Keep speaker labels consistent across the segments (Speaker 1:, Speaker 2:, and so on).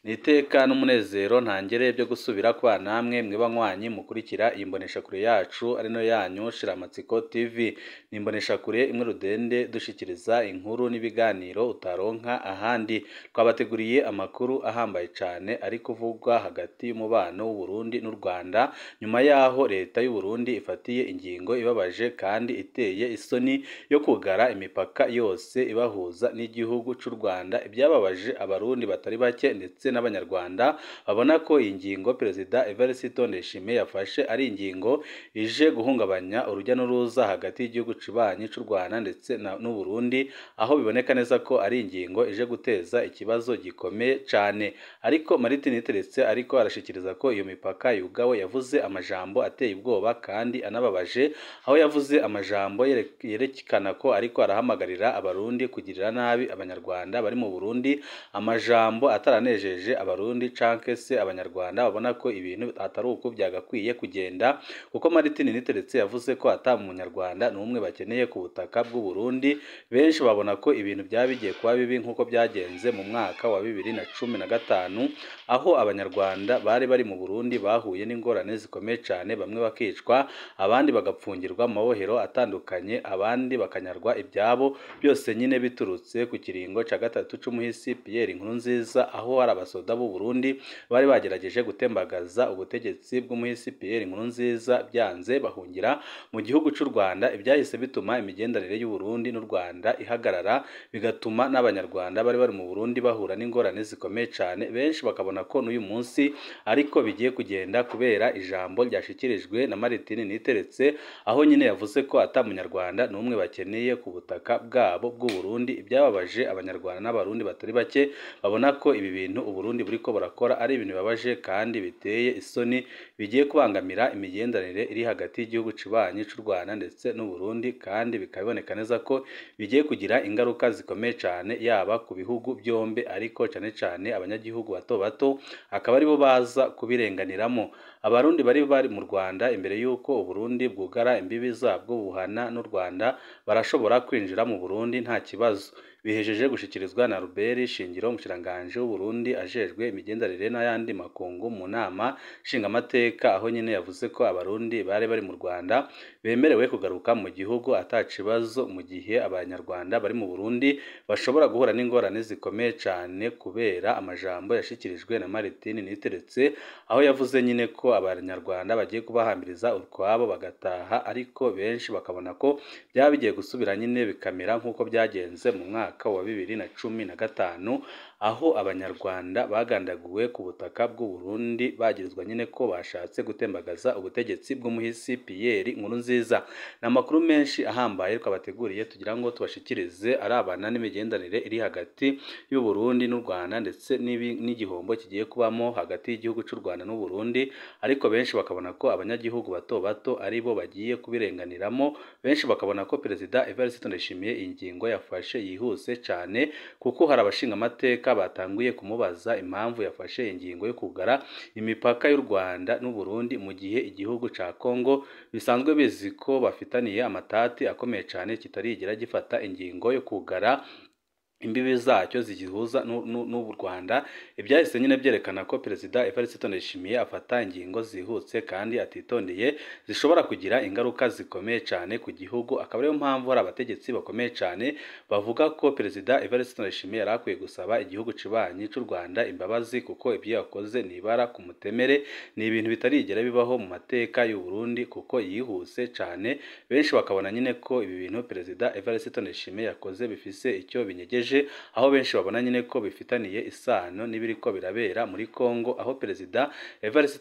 Speaker 1: Niteka n'umunezero ntangere byo gusubira kwa namwe mwibanywanyi mukurikira imbonesha kure yacu ari no yanyu shiramatsiko TV. Nimbonesha kure imwe rudende dushikiriza inkuru n'ibiganiro utaronka ahandi. Twabateguriye amakuru ahambaye cyane ari kuvugwa hagati y'umubano w'u Burundi n'u Rwanda nyuma yaho leta y'u Burundi ifatiye ingingo ibabaje kandi iteye isoni yo kugara imipaka yose ibahuza n'igihugu cy'u Rwanda. Ibyababaje abarundi batari bake ndetse n'abanyarwanda babona ko iyi ngingo Perezida Ndayishimiye yafashe ari ingingo ije guhungabanya urujya n'uruza hagati y'igihugu cibanyi cy'u Rwanda ndetse n'u Burundi, aho biboneka neza ko ari ingingo ije guteza ikibazo gikomeye cyane. Ariko Martin Niteretse ariko arashikiriza ko iyo mipaka yugawe yavuze amajambo ateye ubwoba kandi anababaje, aho yavuze amajambo yerekana ko ariko arahamagarira abarundi kugirira nabi abanyarwanda bari mu Burundi, amajambo ataranejeje abarundi canke se abanyarwanda babona ko ibintu atari uko byagakwiye kugenda, kuko Martin Niteretse yavuze ko ata munyarwanda n'umwe bakeneye ku butaka bw'u Burundi. Benshi babona ko ibintu byabigiye kuba bibi nkuko byagenze mu mwaka wa 2015 aho abanyarwanda bari bari mu Burundi bahuye n'ingorane zikomeye cyane, bamwe bakicwa abandi bagapfungirwa mu mabohero atandukanye, abandi bakanyarwa ibyabo byose nyine biturutse ku kiringo ca gatatu c'umuhisi Pierre Nkurunziza, aho hari abasoda b'u Burundi bari bagerageje gutembagaza ubutegetsi bw'umuhisi Pierre Nkurunziza, byanze bahungira mu gihugu cy'u Rwanda. Ibyahise bituma imigenderanire y'u Burundi n'u Rwanda ihagarara, bigatuma n'abanyarwanda bari bari mu Burundi bahura n'ingorane zikomeye cyane. Benshi bakabona ko n'uyu munsi ariko bigiye kugenda kubera ijambo ryashikirijwe na Martin Niteretse, aho nyine yavuze ko ata munyarwanda n'umwe bakeneye ku butaka bwabo bw'u Burundi. Ibyababaje abanyarwanda n'abarundi batari bake babona ko ibi bintu u Burundi buriko burakora ari ibintu bibabaje kandi biteye isoni, bigiye kubangamira imigenderanire iri hagati y'igihugu cibanyi cy'u Rwanda ndetse n'u Burundi, kandi bikaboneka neza ko bigiye kugira ingaruka zikomeye cyane yaba ku bihugu byombe, ariko cyane cyane abanyagihugu bato bato akaba aribo baza kubirenganiramo. Abarundi bari mu Rwanda imbere y'uko u Burundi bwugara imbibi zabwo buhana n'u Rwanda barashobora kwinjira mu Burundi nta kibazo. Bihejeje gushikirizwa na Robert Shingiro, umushiranganje w'u Burundi ajejwe imigenderanire n'ayandi makungu mu nama nshingamateka, aho nyine yavuze ko abarundi bari mu Rwanda bemerewe kugaruka mu gihugu atakibazo, mu gihe abanyarwanda bari mu Burundi bashobora guhura n'ingorane zikomeye cyane kubera amajambo yashikirijwe na Martin Niteretse, aho yavuze nyine ko abanyarwanda bagiye kubahambiriza urwabo bagataha, ariko benshi bakabona ko byaba bigiye gusubira nyine bikamera nk'uko byagenze mu mwaka wa 2015 aho abanyarwanda bagandaguwe ku butaka bw'u Burundi bagirizwa nyine ko bashatse gutembagaza ubutegetsi bw'umuhisi Pierre Nkurunziza. N'amakuru menshi ahambaye twabateguriye tugira ngo tubashikirize arabana n'imigenderanire iri hagati y'u Burundi n'u Rwanda ndetse n'igihombo kigiye kubamo hagati y'igihugu cy'u Rwanda n'u Burundi, ariko benshi bakabona ko abanyagihugu bato bato aribo bagiye kubirenganiramo. Benshi bakabona ko Perezida Ndayishimiye iyi ngingo yafashe yihuse cyane, kuko hari abashinga amateka batanguye kumubaza impamvu yafashe ingingo yo kugara imipaka y'u Rwanda n'u Burundi mu gihe igihugu ca Kongo bisanzwe bizi ko bafitaniye amatati akomeye cyane kitarigera gifata ingingo yo kugara imbibi zacyo zigihuza n'u Rwanda. Ibyahise nyine byerekana ko Perezida Ndayishimiye afata ingingo zihutse kandi atitondeye zishobora kugira ingaruka zikomeye cyane ku gihugu. Akaba ariyo mpamvu hari abategetsi bakomeye cyane bavuga ko Perezida Ndayishimiye yari akwiye gusaba igihugu cibanyi cy'u Rwanda imbabazi, kuko ibyo yakoze nibara ku mutemere, ni ibintu bitarigera bibaho mu mateka y'u Burundi, kuko yihuse cyane. Benshi bakabona nyine ko ibi bintu Perezida Ndayishimiye yakoze bifise icyo binyegeje, aho benshi babona nyine ko bifitaniye isano n'ibiriko birabera muri Kongo, aho Perezida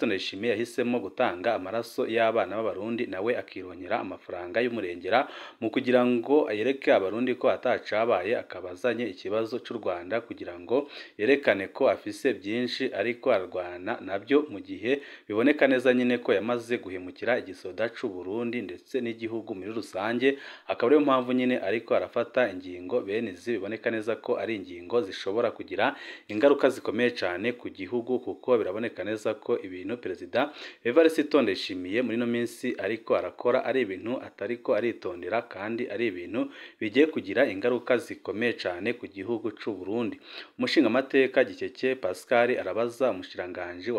Speaker 1: Ndayishimiye yahisemo gutanga amaraso y'abana b'abarundi nawe akironyera amafaranga y'umurengera mu kugira ngo yereke abarundi ko atacabaye, akabazanye ikibazo cy'u Rwanda kugira ngo yerekane ko afise byinshi ariko arwana nabyo, mu gihe biboneka neza nyine ko yamaze guhemukira igisoda cy'u Burundi ndetse n'igihugu muri rusange. Akaba ariyo mpamvu nyine ariko arafata ingingo bene izi biboneka neza ko ari ingingo zishobora kugira ingaruka zikomeye cyane ku gihugu kuko biraboneka neza ko ibintu Perezida Evariste Ndayishimiye muri no minsi ariko arakora ari ibintu atariko aritondera kandi ari ibintu bigiye kugira ingaruka zikomeye cyane ku gihugu cy'u Burundi. Umushingamateka Gikeke Pascal arabaza umushikiranganji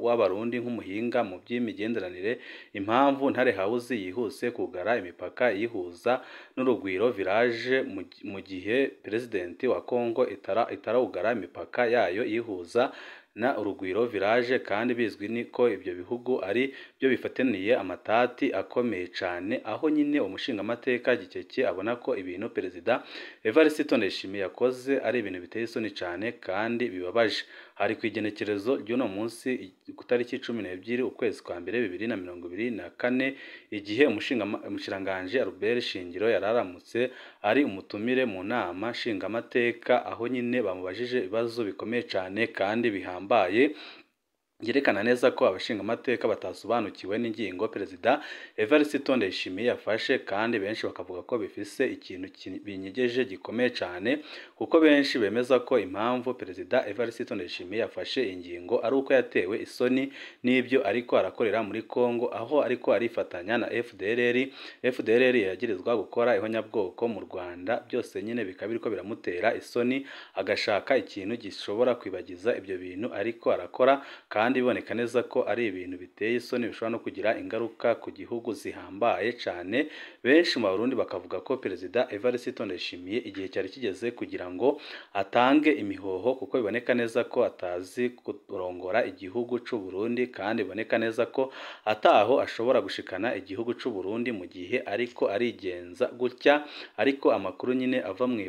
Speaker 1: w'abarundi nk'umuhinga mu by'imigenderanire impamvu Ntare House yihuse kugara imipaka yihuza n'urugwiro village mu gihe presidenti wa Congo itarawugara imipaka yayo yihuza na urugwiro village kandi bizwi niko ibyo bihugu ari byo bifataniye amatati akomeye cyane aho nyine umushingamateka Gikeke abona ko ibintu Perezida Evariste Ndayishimiye yakoze ari ibintu biteye isoni cyane kandi bibabaje. Hari ku igenekerezo ry'uno munsi ku tariki 12 ukwezi kwa mbere 2024 igihe umushikiranganji Albert Shingiro yararamutse ari umutumire mu nama nshingamateka aho nyine bamubajije ibibazo bikomeye cyane kandi bihambaye yerekana neza ko abashingamateka batasobanukiwe n'ingingo Perezida Evariste Ndayishimiye yafashe kandi benshi bakavuga ko bifise ikintu binyegeje gikomeye cyane kuko benshi bemeza ko impamvu Perezida Evariste Ndayishimiye yafashe ingingo ari uko yatewe isoni n'ibyo ariko arakorera muri Congo aho ariko arifatanya na FDLR yagirizwa gukora ihonyabwoko mu Rwanda byose nyine bikaba biriko biramutera isoni agashaka ikintu gishobora kwibagiza ibyo bintu ariko arakora kandi biboneka neza ko ari ibintu biteye isoni bishobora no kugira ingaruka ku gihugu zihambaye cyane. Benshi mu Barundi bakavuga ko Perezida Evariste Ndayishimiye igihe cyari kigeze kugira ngo atange imihoho kuko biboneka neza ko atazi kurongora igihugu cy'u Burundi kandi biboneka neza ko ataho ashobora gushikana igihugu cy'u Burundi mu gihe ariko arigenza gutya. Ariko amakuru nyine ava mu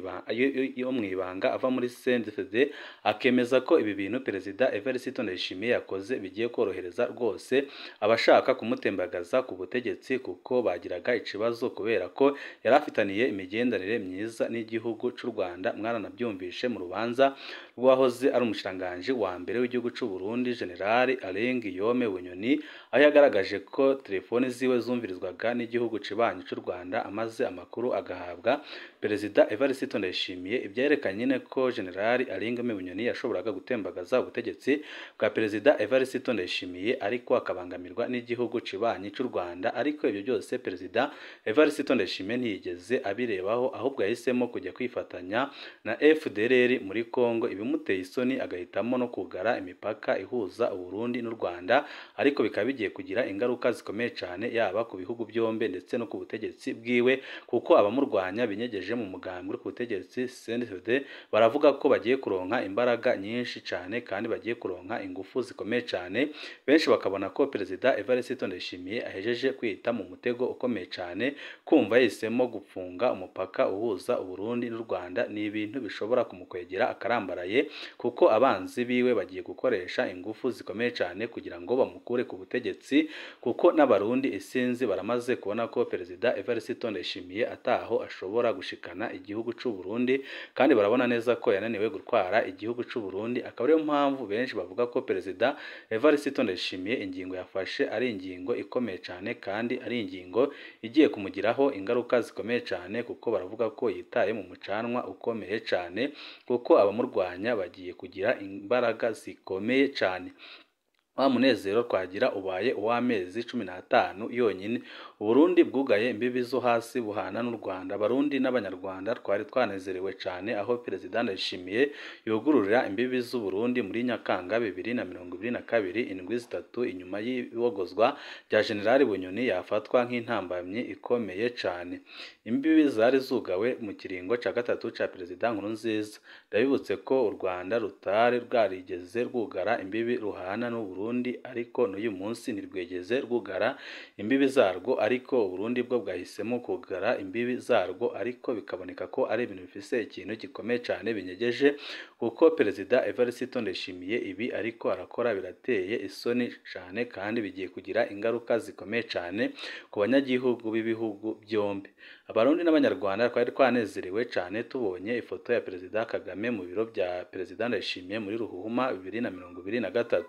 Speaker 1: ibanga ava muri CNDD akemeza ko ibi bintu Perezida Evariste Ndayishimiye yakoze bigiye korohereza rwose abashaka kumutembagaza ku butegetsi kuko bagiraga ikibazo kubera ko yarafitaniye imigenderanire myiza n'igihugu cy'u Rwanda. Mwaranabyumvishe mu rubanza rwahoze ari umushikiranganji wa mbere w'igihugu cy'u Burundi General Alain Guillaume Bunyoni aho yagaragaje ko telefoni ziwe zumvirizwaga n'igihugu cibanyi cy'u Rwanda amaze amakuru agahabwa Perezida Evariste Ndayishimiye. Ibyerekanye nyine ko General Alain Guillaume Bunyoni yashoboraga gutembagaza ubutegetsi bwa Perezida Evariste Ndayishimiye ariko akabangamirwa n'igihugu cibanyi cy'u Rwanda. Ariko ibyo byose Perezida Evariste Ndayishimiye ntiyigeze abirebaho ahubwo yahisemo kujya kwifatanya na FDLR muri Congo ibimuteye isoni agahitamo no kugara imipaka ihuza u Burundi n'u Rwanda ariko bikaba bigiye kugira ingaruka zikomeye cyane yaba ku bihugu byombe ndetse no ku butegetsi bwiwe kuko abamurwanya binyegeje mu mugambi uri ku butegetsi CNDD baravuga ko bagiye kuronka imbaraga nyinshi cyane kandi bagiye kuronka ingufu zikomeye cyane. Benshi bakabona ko Perezida Evariste Ndayishimiye ahejeje kwita mu mutego ukomeye cyane kumva yahisemo gufunga umupaka uhuza u Burundi n'u Rwanda ni ibintu bishobora kumukwegera akarambaraye kuko abanzi biwe bagiye gukoresha ingufu zikomeye cyane kugira ngo bamukure ku butegetsi kuko n'abarundi isinzi baramaze kubona ko Perezida Evariste Ndayishimiye ataho ashobora gushikana igihugu cy'u Burundi kandi barabona neza ko yananiwe gutwara igihugu cy'u Burundi. Akaba ariyo mpamvu benshi bavuga ko Perezida Evariste Ndayishimiye ingingo yafashe ari ingingo ikomeye cyane kandi ari ingingo igiye kumugiraho ingaruka zikomeye cyane kuko baravuga ko yitaye mu mucanwa ukomeye cyane kuko abamurwanya bagiye kugira imbaraga zikomeye cyane. Wa munezero twagira ubaye uw'amezi 15 yonyine Uburundi bwugaye imbibi zo hasi buhana n'u Rwanda. Abarundi n'abanyarwanda twari twanezerewe cyane aho Perezida Ndayishimiye yugururira imbibi z'u Burundi muri Nyakanga 2022 indwi zitatu inyuma y'ibogozwa rya General Bunyoni yafatwa nk'intambamyi ikomeye cyane. Imbibi zari zugawe mu kiringo cya gatatu cya Perezida Nkurunziza. Ndabibutse ko u Rwanda rutari rwarigeze rwugara imbibi ruhana n'u Burundi ariko n'uyu munsi ntirwegeze rwugara imbibi zarwo ariko Burundi bwo bwahisemo kugara imbibi zarwo ariko bikaboneka ko ari ibintu bifise ikintu gikomeye cyane binyegeje kuko Perezida Evariste Ndayishimiye ibi ariko arakora birateye isoni cyane kandi bigiye kugira ingaruka zikomeye cyane ku banyagihugu b'ibihugu byombi. Abarundi n'abanyarwanda twari twanezerewe cyane tubonye ifoto ya Perezida Kagame mu biro bya Perezida Ndayishimiye muri Ruhuma 2023.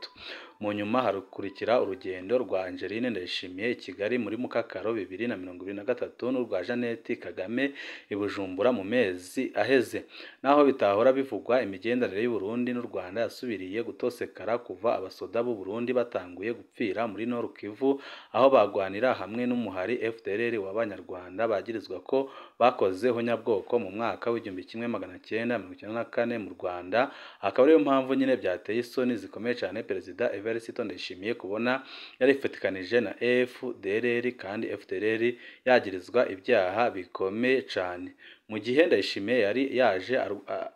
Speaker 1: mu nyuma hakurikira urugendo rwa Angeline Ndayishimiye i Kigali muri Mukakaro 2023 n'urwa Jeannette Kagame i Bujumbura mu mezi aheze. Naho bitahora bivugwa imigenderanire y'u Burundi n'u Rwanda yasubiriye gutosekara kuva abasoda b'u Burundi batanguye gupfira muri Nord Kivu aho bagwanira hamwe n'umuhari FDLR w'abanyarwanda bagirizwa ko bakozeho nyabwoko mu mwaka w'1994 mu Rwanda. Akaba ariyo mpamvu nyine byateye isoni zikomeye cyane Perezida Evariste Ndayishimiye kubona yarifatikanije na FDLR kandi FDLR yagirizwa ibyaha bikomeye cyane. Mu gihe Ndayishimiye yari yaje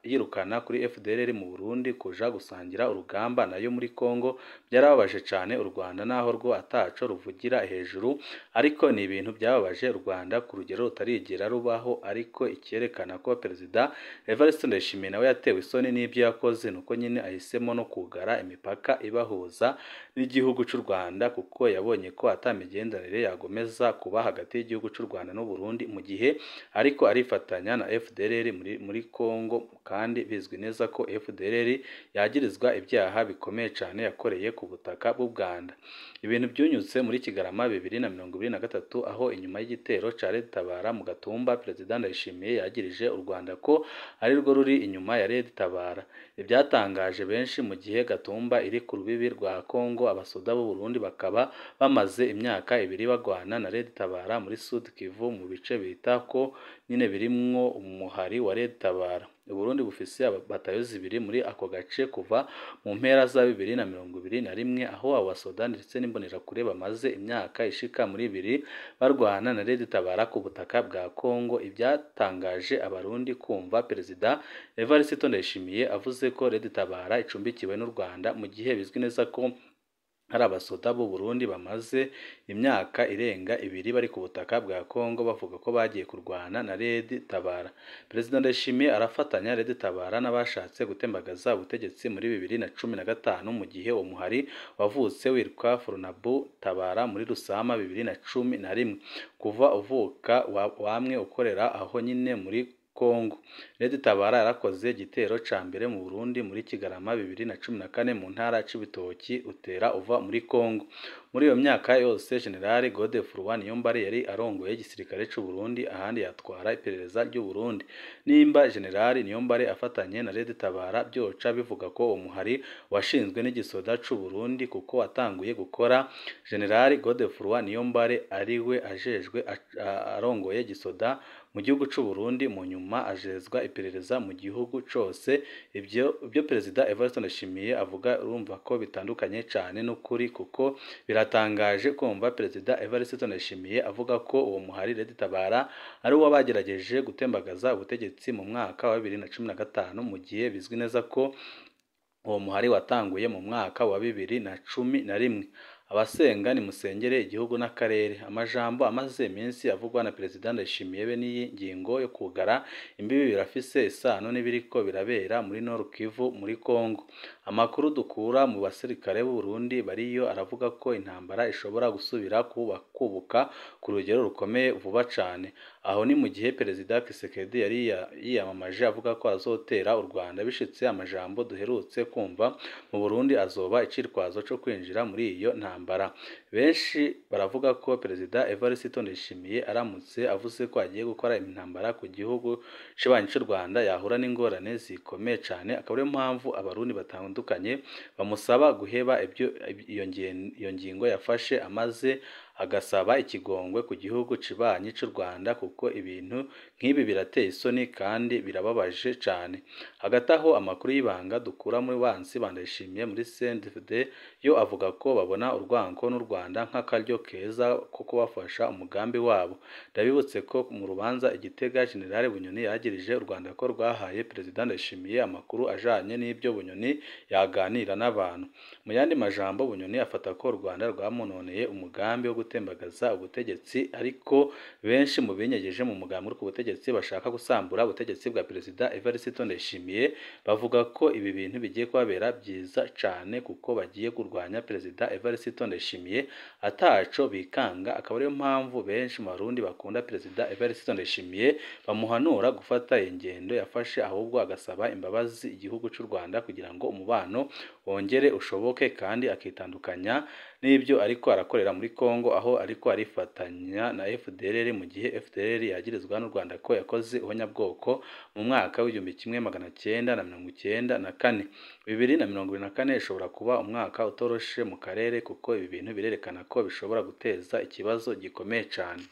Speaker 1: yirukana kuri FDLR mu Burundi kuja gusangira urugamba nayo muri Kongo, byarababaje cyane u Rwanda naho rwo ataco ruvugira hejuru, ariko ni ibintu byababaje u Rwanda ku rugero rutarigera rubaho. Ariko icyerekana ko Perezida Evariste Ndayishimiye nawe yatewe isoni n'ibyo yakoze nuko nyine ahisemo no kugara imipaka ibahuza n'igihugu cy'u Rwanda, kuko yabonye ko atamigenderanire yagomeza kuba hagati y'igihugu cy'u Rwanda n'u Burundi mu gihe ariko arifatanya na FDLR muri Kongo, kandi bizwi neza ko FDLR yagirizwa ibyaha bikomeye cyane yakoreye ku butaka bw'u Rwanda. Ibintu byunyutse muri Kigarama 2023 aho inyuma y'igitero ca Tabara mu Gatumba Perezida Ndayishimiye yagirije u Rwanda ko ari rwo ruri inyuma ya Tabara. Ibyatangaje benshi mu gihe Gatumba iri ku rubibi rwa Kongo, abasoda b'u Burundi bakaba bamaze imyaka 2 bagwana na Tabara muri Sud Kivu mu bice bita ko nyine birimwo umuhari wa Tabara. U Burundi bufise batayo 2 muri ako gace kuva mu mpera za 2021 aho abasoda ndetse n'imbonerakure bamaze imyaka ishika muri 2 barwana na Tabara ku butaka bwa Kongo. Ibyatangaje abarundi kumva Perezida Evariste Ndayishimiye avuze ko Tabara icumbikiwe n'u Rwanda mu gihe bizwi neza ko hari abasoda b'u Burundi bamaze imyaka irenga 2 bari ku butaka bwa Kongo bavuga ko bagiye kurwana na Tabara. Perezida Ndayishimiye arafatanya Tabara n'abashatse gutembagaza ubutegetsi muri 2015 mu gihe uwo muhari wavutse witwa Fronabu Tabara muri Rusama 2011. Kuva uvuka wamwe ukorera aho nyine muri Kongo. Tabara yarakoze igitero ca mbere mu Burundi muri Kigarama 2014 mu ntara c'Ibitoki utera uva muri Kongo. Muri iyo myaka yose General Godefroid Niyombare yari arongoye igisirikare c'u Burundi, ahandi yatwara iperereza ry'u Burundi. Nimba General Niyombare afatanye na Tabara byoca bivuga ko uwo muhari washinzwe n'igisoda c'u Burundi, kuko watanguye gukora General Godefroid Niyombare ariwe ajejwe arongoye igisoda mu gihugu c'u Burundi, mu nyuma ajezwa iperereza mu gihugu cose. Ibyo Perezida Evariste Ndayishimiye avuga urumva ko bitandukanye cyane n'ukuri, kuko biratangaje kumva Perezida Evariste Ndayishimiye avuga ko uwo muhari Tabara ari uwo bagerageje gutembagaza ubutegetsi mu mwaka wa 2015 mu gihe bizwi neza ko uwo muhari watanguye mu mwaka wa 2011. Abasenga ni musengere igihugu n'akarere. Amajambo amaze iminsi avugwa na Perezida Ndayishimiye be n'iyi ngingo yo kugara imbibi birafise isano n'ibiriko birabera muri Nord Kivu muri Kongo. Amakuru dukura mu basirikare b'u Burundi bariyo aravuga ko intambara ishobora gusubira kubuka ku rugero rukomeye vuba cyane. Aho ni mu gihe Perezida Kisekedi yari yiyamamaje avuga ko azotera u Rwanda. Bishitse amajambo duherutse kumva mu Burundi azoba icirwazo cyo kwinjira muri iyo ntambara. Benshi baravuga ko Perezida Evariste Ndayishimiye aramutse avuze ko agiye gukora intambara ku gihugu cibanyi cy'u Rwanda yahura n'ingorane zikomeye cyane. Akaba ariyo mpamvu abarundi batandukanye bamusaba guheba iyo ngingo yafashe, amaze agasaba ikigongwe ku gihugu cibanyi cy'u Rwanda, kuko ibintu nk'ibi birateye isoni kandi birababaje cyane. Hagati aho amakuru y'ibanga dukura muri bansi Ndayishimiye muri CNDD yo avuga ko babona urwango n'u Rwanda nk'akaryo keza ko kubafasha umugambi wabo. Ndabibutse ko mu rubanza Igitega General Bunyoni yagirije u Rwanda ko rwahaye Perezida Ndayishimiye amakuru ajanye n'ibyo Bunyoni yaganira n'abantu. Mu yandi majambo, Bunyoni afata ko u Rwanda rwamunoneye umugambi wo gutembagaza ubutegetsi, ariko benshi mu binyegeje mu mugambi uri ku butegetsi bashaka gusambura ubutegetsi bwa Perezida Evariste Ndayishimiye bavuga ko ibi bintu bigiye kubabera byiza cyane, kuko bagiye kurwanya Perezida Evariste Ndayishimiye ataco bikanga. Akaba ariyo mpamvu benshi mu Barundi bakunda Perezida Evariste Ndayishimiye bamuhanura gufata ingendo yafashe, ahubwo agasaba imbabazi igihugu cy'u Rwanda kugira ngo umubano wongere ushoboke kandi akitandukanya n'ibyo ariko arakorera muri Kongo, aho ariko arifatanya na FDLR mu gihe FDLR yagirizwa n'u Rwanda ko yakoze ihonyabwoko mu mwaka w'1994. 2024 ishobora kuba umwaka utoroshe mu karere kuko ibi bintu birerekana ko bishobora guteza ikibazo gikomeye cyane.